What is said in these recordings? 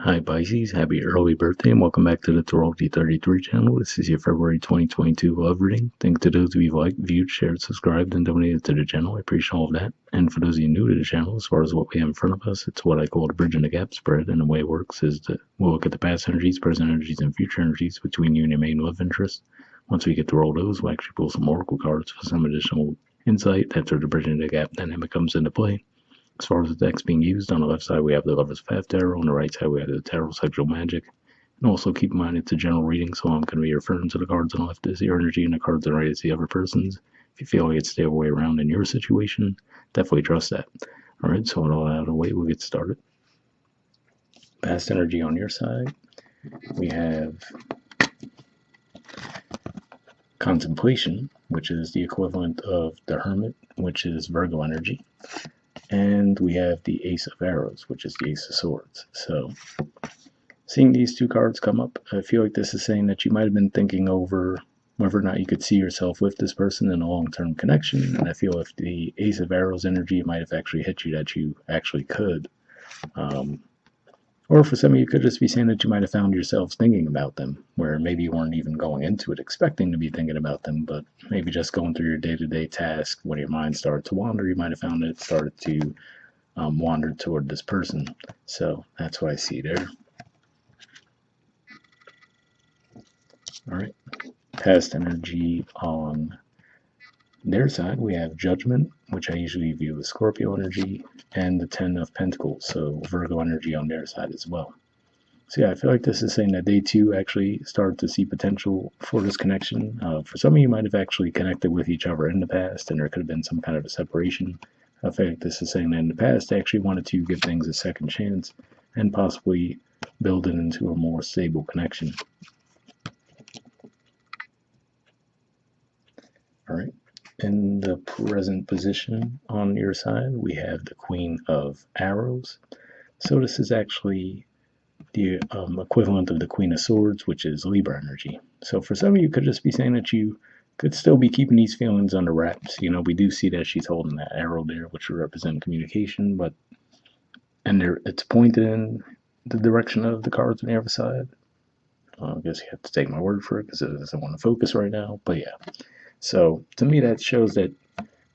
Hi Pisces, happy early birthday and welcome back to the Astrology 33 channel. This is your February 2022 love reading. Thanks to those of you who liked, viewed, shared, subscribed, and donated to the channel. I appreciate all of that. And for those of you new to the channel, as far as what we have in front of us, it's what I call the bridging the gap spread. And the way it works is that we'll look at the past energies, present energies, and future energies between you and your main love interest. Once we get through all those, we'll actually pull some oracle cards for some additional insight after the bridging the gap dynamic comes into play. As far as the decks being used, on the left side we have the Lover's Path Tarot, on the right side we have the Tarot Sexual Magic. And also keep in mind it's a general reading, so I'm going to be referring to the cards on the left as your energy and the cards on the right as the other person's. If you feel like it's the other way around in your situation, definitely trust that. Alright, so with all out of the way, we'll get started. Past energy on your side, we have Contemplation, which is the equivalent of the Hermit, which is Virgo energy. And we have the Ace of Arrows, which is the Ace of Swords. So, seeing these two cards come up, I feel like this is saying that you might have been thinking over whether or not you could see yourself with this person in a long-term connection. And I feel if the Ace of Arrows energy might have actually hit you that you actually could. Or for some of you, it could just be saying that you might have found yourselves thinking about them, where maybe you weren't even going into it expecting to be thinking about them, but maybe just going through your day-to-day task, when your mind started to wander, you might have found that it started to wander toward this person. So that's what I see there. All right. Past energy on their side, we have Judgment, which I usually view as Scorpio energy, and the Ten of Pentacles, so Virgo energy on their side as well. So yeah, I feel like this is saying that they too actually started to see potential for this connection. For some of you might have actually connected with each other in the past, and there could have been some kind of a separation. I feel like this is saying that in the past they actually wanted to give things a second chance and possibly build it into a more stable connection. All right. In the present position on your side, we have the Queen of Arrows. So this is actually the equivalent of the Queen of Swords, which is Libra energy. So for some of you, could just be saying that you could still be keeping these feelings under wraps. You know, we do see that she's holding that arrow there, which would represent communication, and it's pointed in the direction of the cards on the other side. I guess you have to take my word for it because it doesn't want to focus right now, but yeah. So to me, that shows that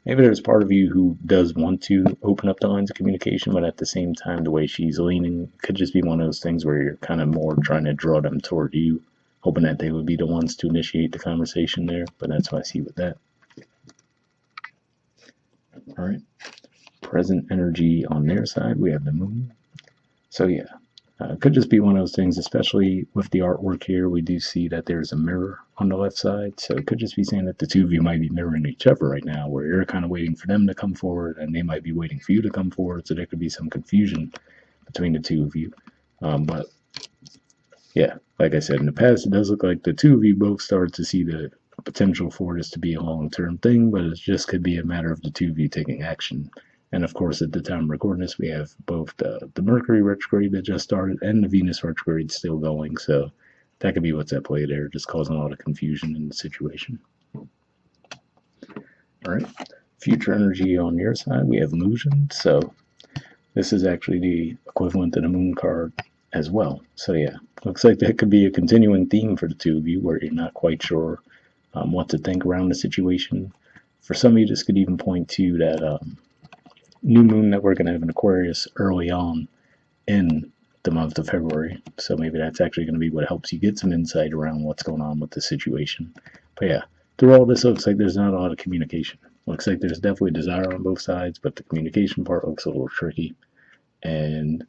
maybe there's part of you who does want to open up the lines of communication, but at the same time, the way she's leaning could just be one of those things where you're kind of more trying to draw them toward you, hoping that they would be the ones to initiate the conversation there. But that's what I see with that. All right. Present energy on their side, we have the Moon. So yeah, it could just be one of those things, especially with the artwork here. We do see that there's a mirror on the left side. So it could just be saying that the two of you might be mirroring each other right now, where you're kind of waiting for them to come forward and they might be waiting for you to come forward. So there could be some confusion between the two of you. But yeah, like I said, in the past, it does look like the two of you both started to see the potential for this to be a long-term thing, but it just could be a matter of the two of you taking action. And of course, at the time of recording this, we have both the Mercury retrograde that just started and the Venus retrograde still going. So that could be what's at play there, just causing a lot of confusion in the situation. All right. Future energy on your side, we have Illusion. So this is actually the equivalent to the Moon card as well. So yeah, looks like that could be a continuing theme for the two of you where you're not quite sure what to think around the situation. For some of you, this could even point to that new moon that we're going to have in Aquarius early on in the month of February. So maybe that's actually going to be what helps you get some insight around what's going on with the situation. But yeah, through all this, looks like there's not a lot of communication. Looks like there's definitely desire on both sides, but the communication part looks a little tricky. And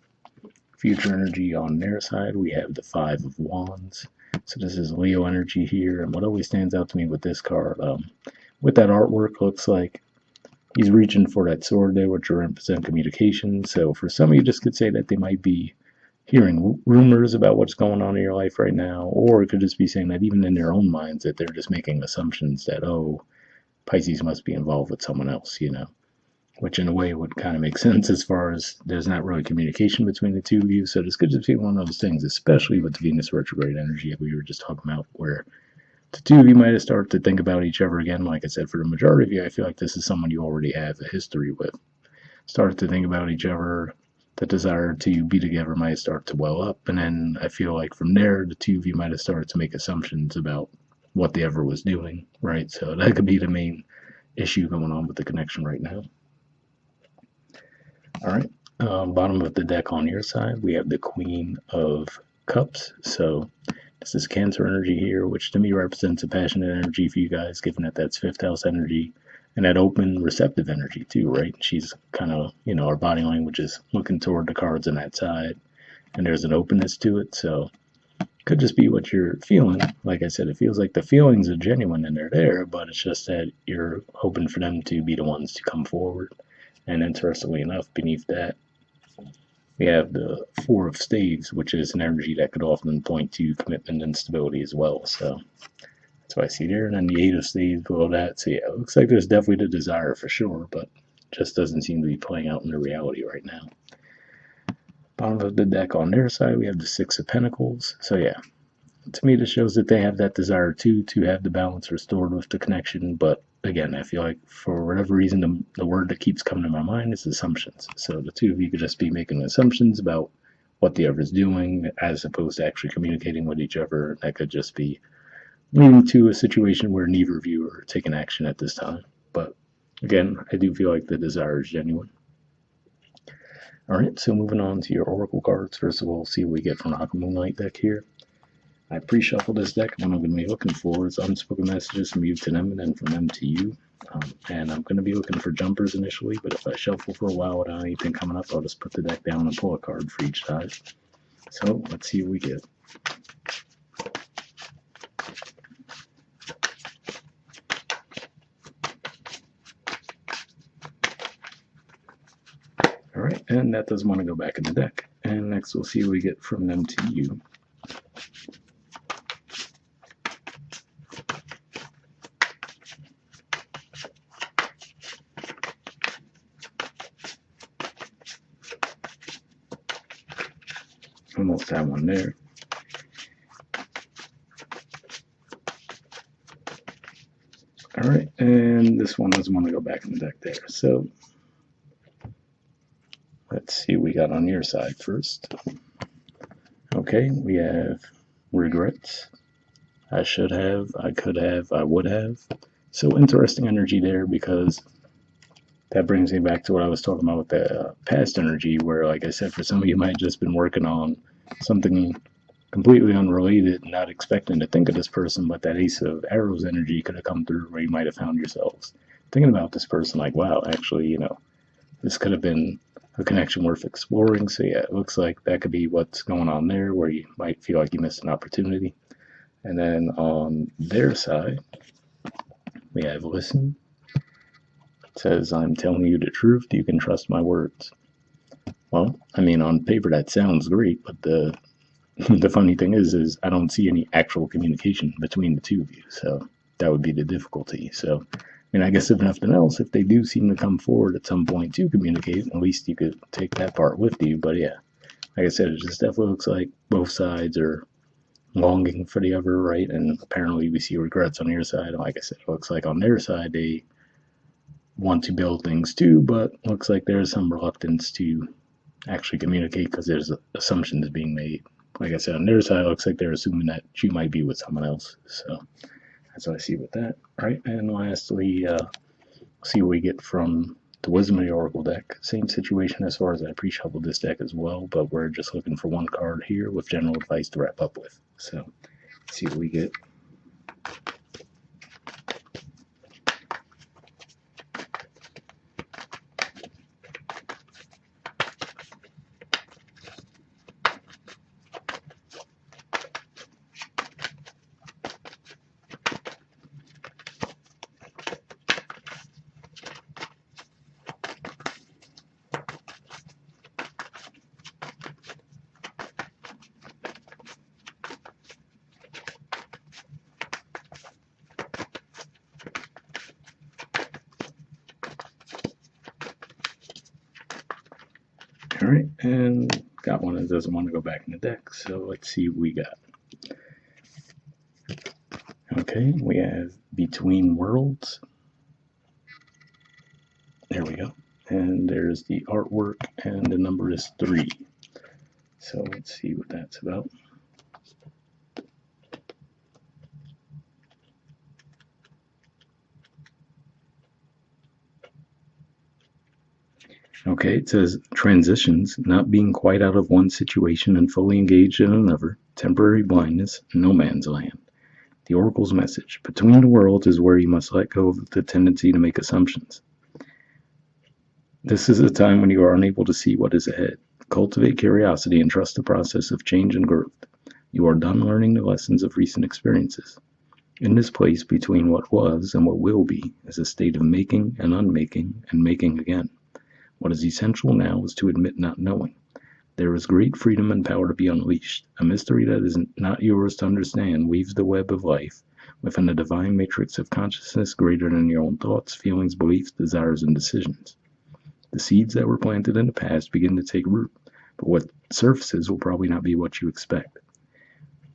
future energy on their side, we have the Five of Wands. So this is Leo energy here. And what always stands out to me with this card, with that artwork, looks like he's reaching for that sword there, which will represent communication. So for some of you, just could say that they might be hearing rumors about what's going on in your life right now, or it could just be saying that even in their own minds that they're just making assumptions that, oh, Pisces must be involved with someone else, you know, which in a way would kind of make sense as far as there's not really communication between the two of you. So this could just be one of those things, especially with the Venus retrograde energy that we were just talking about, where the two of you might have started to think about each other again. Like I said, for the majority of you, I feel like this is someone you already have a history with. Started to think about each other, the desire to be together might start to well up, and then I feel like from there, the two of you might have started to make assumptions about what the other was doing, right? So that could be the main issue going on with the connection right now. All right. Bottom of the deck on your side, we have the Queen of Cups. So this is Cancer energy here, which to me represents a passionate energy for you guys, given that that's fifth house energy and that open, receptive energy too, right? She's kind of, our body language is looking toward the cards on that side, and there's an openness to it. So could just be what you're feeling. Like I said, it feels like the feelings are genuine and they're there, but it's just that you're hoping for them to be the ones to come forward. And interestingly enough, beneath that, we have the Four of Staves, which is an energy that could often point to commitment and stability as well. So that's what I see there. And then the Eight of Staves below that. So yeah, it looks like there's definitely the desire for sure, but just doesn't seem to be playing out in the reality right now. Bottom of the deck on their side, we have the Six of Pentacles. So yeah, to me, this shows that they have that desire too, to have the balance restored with the connection. But again, I feel like for whatever reason, the word that keeps coming to my mind is assumptions. So the two of you could just be making assumptions about what the other is doing as opposed to actually communicating with each other. That could just be leading to a situation where neither of you are taking action at this time. But again, I do feel like the desire is genuine. All right, so moving on to your oracle cards. First of all, see what we get from Aqua Moonlight deck here. I pre-shuffle this deck, and what I'm going to be looking for is unspoken messages from you to them, and then from them to you. And I'm going to be looking for jumpers initially, but if I shuffle for a while without anything coming up, I'll just put the deck down and pull a card for each side. So let's see what we get. All right, and that doesn't want to go back in the deck. And next we'll see what we get from them to you. Almost have one there. All right, and this one doesn't want to go back in the deck there. So let's see what we got on your side first. Okay, we have regrets. I should have, I could have, I would have. So interesting energy there, because that brings me back to what I was talking about with the past energy, where, like I said, for some of you might have just been working on something completely unrelated, not expecting to think of this person, but that Ace of Arrows energy could have come through where you might have found yourselves thinking about this person like, wow, actually, this could have been a connection worth exploring. So yeah, it looks like that could be what's going on there, where you might feel like you missed an opportunity. And then on their side, we have listen. It says, I'm telling you the truth. You can trust my words. Well, I mean, on paper that sounds great, but the funny thing is I don't see any actual communication between the two of you. So that would be the difficulty. So, I mean, I guess if nothing else, if they do seem to come forward at some point to communicate, at least you could take that part with you. But yeah, like I said, it just definitely looks like both sides are longing for the other, right? And apparently we see regrets on your side. Like I said, it looks like on their side they want to build things too, but looks like there's some reluctance to actually communicate because there's assumptions being made. Like I said, on their side, it looks like they're assuming that you might be with someone else. So that's what I see with that. All right, and lastly, see what we get from the Wisdom of the Oracle deck. Same situation as far as I pre-shuffled this deck as well, but we're just looking for one card here with general advice to wrap up with. So let's see what we get. All right, and got one that doesn't want to go back in the deck, so let's see what we got. Okay, we have Between Worlds. There we go. and there's the artwork, and the number is 3. So let's see what that's about. Okay, it says transitions, not being quite out of one situation and fully engaged in another, temporary blindness, no man's land. The Oracle's message, between the worlds is where you must let go of the tendency to make assumptions. This is a time when you are unable to see what is ahead. Cultivate curiosity and trust the process of change and growth. You are done learning the lessons of recent experiences. In this place between what was and what will be is a state of making and unmaking and making again. What is essential now is to admit not knowing. There is great freedom and power to be unleashed. A mystery that is not yours to understand weaves the web of life within a divine matrix of consciousness greater than your own thoughts, feelings, beliefs, desires, and decisions. The seeds that were planted in the past begin to take root, but what surfaces will probably not be what you expect.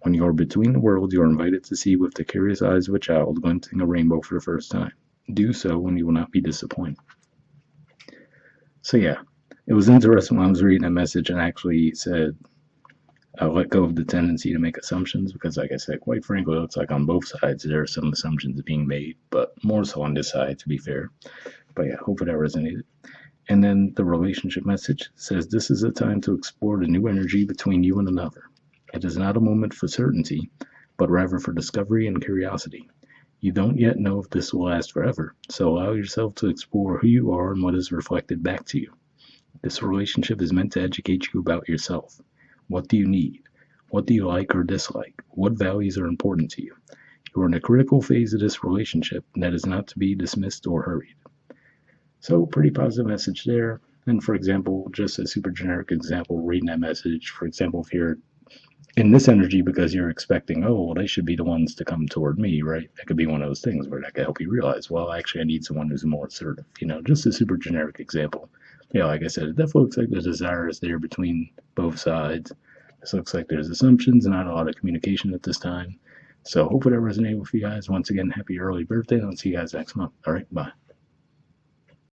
When you are between the worlds, you are invited to see with the curious eyes of a child glinting a rainbow for the first time. Do so, and you will not be disappointed. So yeah, it was interesting when I was reading that message and actually said, let go of the tendency to make assumptions, because like I said, quite frankly, it looks like on both sides there are some assumptions being made, but more so on this side, to be fair. But yeah, hopefully that resonated. And then the relationship message says, this is a time to explore the new energy between you and another. It is not a moment for certainty, but rather for discovery and curiosity. You don't yet know if this will last forever, so allow yourself to explore who you are and what is reflected back to you. This relationship is meant to educate you about yourself. What do you need? What do you like or dislike? What values are important to you? You are in a critical phase of this relationship that is not to be dismissed or hurried. So, pretty positive message there. And for example, just a super generic example, reading that message, for example, if you're in this energy because you're expecting, oh, well, they should be the ones to come toward me, right? That could be one of those things where that could help you realize, well, actually, I need someone who's more assertive, just a super generic example. Yeah, like I said, it definitely looks like the desire is there between both sides. This looks like there's assumptions, not a lot of communication at this time. So hopefully that resonated with you guys. Once again, happy early birthday. I'll see you guys next month. All right, bye.